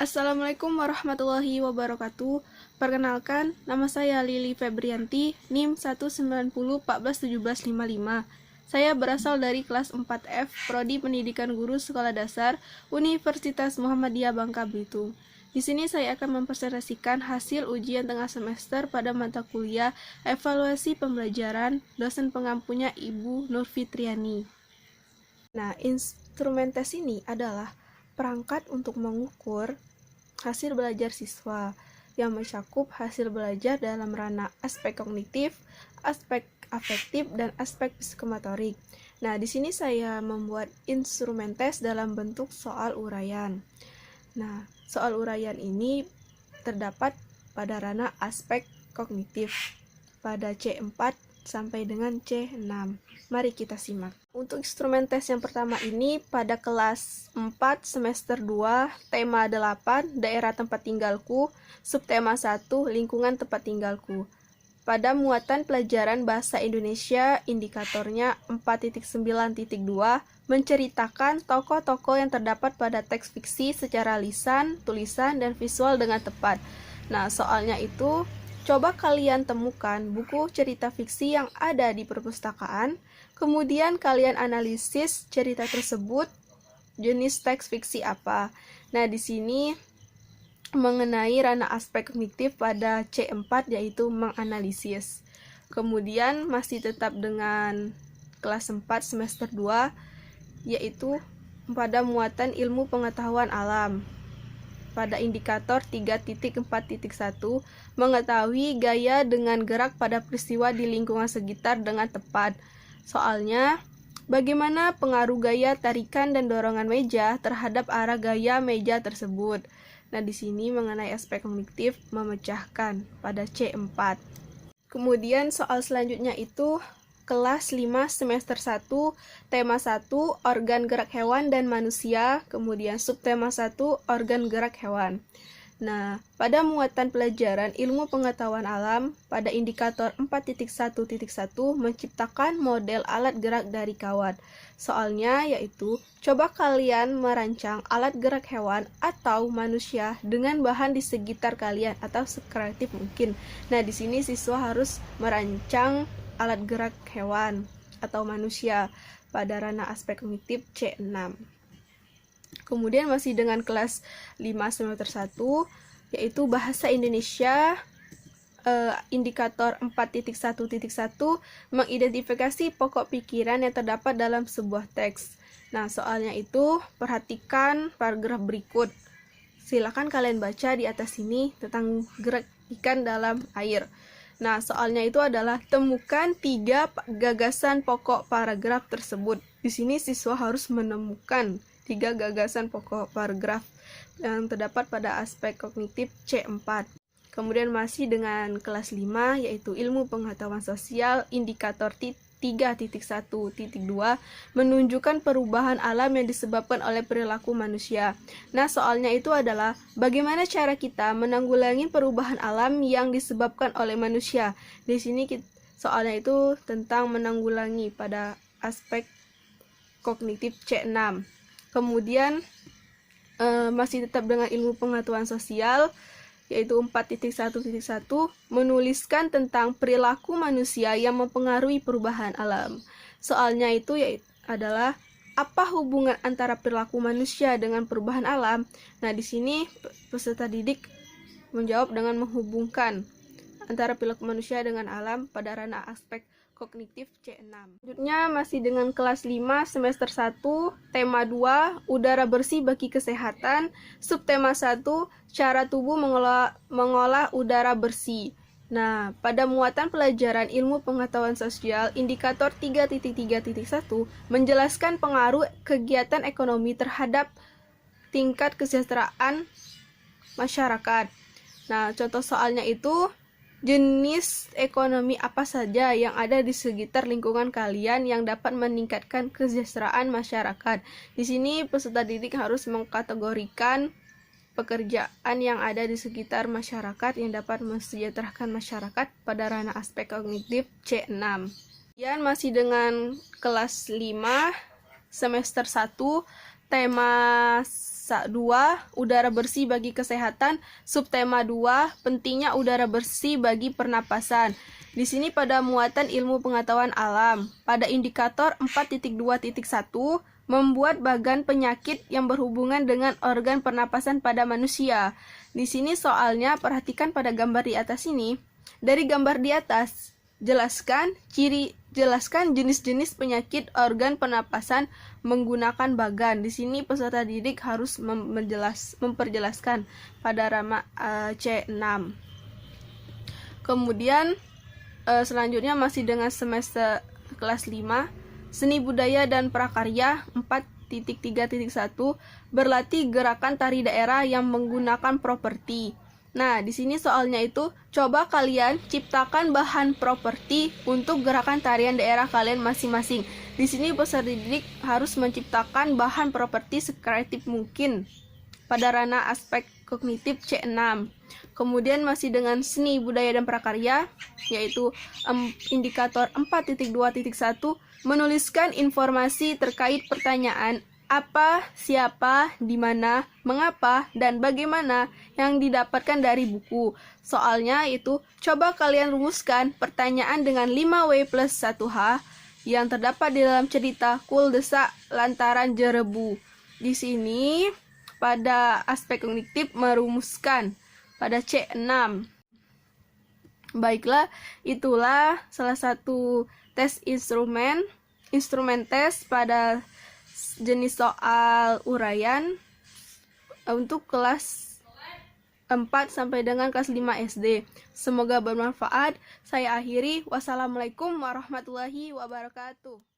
Assalamualaikum warahmatullahi wabarakatuh. Perkenalkan, nama saya Lili Febrianti, NIM 190141755. Saya berasal dari kelas 4F, Prodi Pendidikan Guru Sekolah Dasar, Universitas Muhammadiyah Bangka Belitung. Di sini saya akan mempresentasikan hasil ujian tengah semester pada mata kuliah Evaluasi Pembelajaran dosen pengampunya Ibu Nur Fitriani. Nah, instrumen tes ini adalah perangkat untuk mengukur hasil belajar siswa yang mencakup hasil belajar dalam ranah aspek kognitif, aspek afektif, dan aspek psikomotorik. Nah, di sini saya membuat instrumen tes dalam bentuk soal uraian. Nah, soal uraian ini terdapat pada ranah aspek kognitif pada C4 sampai dengan C6. Mari kita simak. Untuk instrumen tes yang pertama ini pada kelas 4 semester 2, tema 8, daerah tempat tinggalku, subtema 1, lingkungan tempat tinggalku. Pada muatan pelajaran bahasa Indonesia, indikatornya 4.9.2, menceritakan tokoh-tokoh yang terdapat pada teks fiksi secara lisan, tulisan, dan visual dengan tepat. Nah, soalnya itu, coba kalian temukan buku cerita fiksi yang ada di perpustakaan, kemudian kalian analisis cerita tersebut, jenis teks fiksi apa. Nah, di sini mengenai ranah aspek kognitif pada C4 yaitu menganalisis. Kemudian masih tetap dengan kelas 4 semester 2 yaitu pada muatan ilmu pengetahuan alam. Pada indikator 3.4.1 mengetahui gaya dengan gerak pada peristiwa di lingkungan sekitar dengan tepat. Soalnya, bagaimana pengaruh gaya tarikan dan dorongan meja terhadap arah gaya meja tersebut. Nah, di sini mengenai aspek kognitif memecahkan pada C4. Kemudian soal selanjutnya itu kelas 5 semester 1, tema 1, organ gerak hewan dan manusia, kemudian subtema 1, organ gerak hewan. Nah, pada muatan pelajaran ilmu pengetahuan alam, pada indikator 4.1.1 menciptakan model alat gerak dari kawat. Soalnya yaitu, coba kalian merancang alat gerak hewan atau manusia dengan bahan di sekitar kalian atau sekreatif mungkin. Nah, di sini siswa harus merancang alat gerak hewan atau manusia pada ranah aspek kognitif C6. Kemudian masih dengan kelas 5 semester 1 yaitu bahasa Indonesia, indikator 4.1.1 mengidentifikasi pokok pikiran yang terdapat dalam sebuah teks. Nah, soalnya itu perhatikan paragraf berikut. Silakan kalian baca di atas sini tentang gerak ikan dalam air. Nah, soalnya itu adalah temukan 3 gagasan pokok paragraf tersebut. Di sini siswa harus menemukan 3 gagasan pokok paragraf yang terdapat pada aspek kognitif C4. Kemudian masih dengan kelas 5 yaitu ilmu pengetahuan sosial, indikator 3.1.2 menunjukkan perubahan alam yang disebabkan oleh perilaku manusia. Nah, soalnya itu adalah bagaimana cara kita menanggulangi perubahan alam yang disebabkan oleh manusia. Di sini soalnya itu tentang menanggulangi pada aspek kognitif C6. Kemudian masih tetap dengan ilmu pengetahuan sosial yaitu 4.1.1 menuliskan tentang perilaku manusia yang mempengaruhi perubahan alam. Soalnya itu adalah apa hubungan antara perilaku manusia dengan perubahan alam. Nah, di sini peserta didik menjawab dengan menghubungkan antara perilaku manusia dengan alam pada ranah aspek kognitif C6. Selanjutnya masih dengan kelas 5 semester 1, tema 2, udara bersih bagi kesehatan, subtema 1, cara tubuh mengolah udara bersih. Nah, pada muatan pelajaran ilmu pengetahuan sosial, indikator 3.3.1 menjelaskan pengaruh kegiatan ekonomi terhadap tingkat kesejahteraan masyarakat. Nah, contoh soalnya itu jenis ekonomi apa saja yang ada di sekitar lingkungan kalian yang dapat meningkatkan kesejahteraan masyarakat. Di sini peserta didik harus mengkategorikan pekerjaan yang ada di sekitar masyarakat yang dapat mensejahterakan masyarakat pada ranah aspek kognitif C6. Kemudian masih dengan kelas 5 semester 1 tema 2, udara bersih bagi kesehatan. Subtema 2, pentingnya udara bersih bagi pernapasan. Di sini pada muatan ilmu pengetahuan alam, pada indikator 4.2.1, membuat bagan penyakit yang berhubungan dengan organ pernapasan pada manusia. Di sini soalnya perhatikan pada gambar di atas ini. Dari gambar di atas, jelaskan jenis-jenis penyakit organ pernapasan menggunakan bagan. Di sini peserta didik harus memperjelaskan pada rama C6. Kemudian selanjutnya masih dengan semester kelas 5, seni budaya dan prakarya 4.3.1, berlatih gerakan tari daerah yang menggunakan properti. Nah, di sini soalnya itu, coba kalian ciptakan bahan properti untuk gerakan tarian daerah kalian masing-masing. Di sini peserta didik harus menciptakan bahan properti sekreatif mungkin pada ranah aspek kognitif C6. Kemudian masih dengan seni budaya dan prakarya, yaitu indikator 4.2.1, menuliskan informasi terkait pertanyaan apa, siapa, di mana, mengapa, dan bagaimana yang didapatkan dari buku. Soalnya itu, coba kalian rumuskan pertanyaan dengan 5W plus 1H yang terdapat di dalam cerita Kul Desak Lantaran Jerebu. Di sini, pada aspek kognitif merumuskan pada C6. Baiklah, itulah salah satu tes instrumen tes pada jenis soal uraian untuk kelas 4 sampai dengan kelas 5 SD. Semoga bermanfaat. Saya akhiri. Wassalamualaikum warahmatullahi wabarakatuh.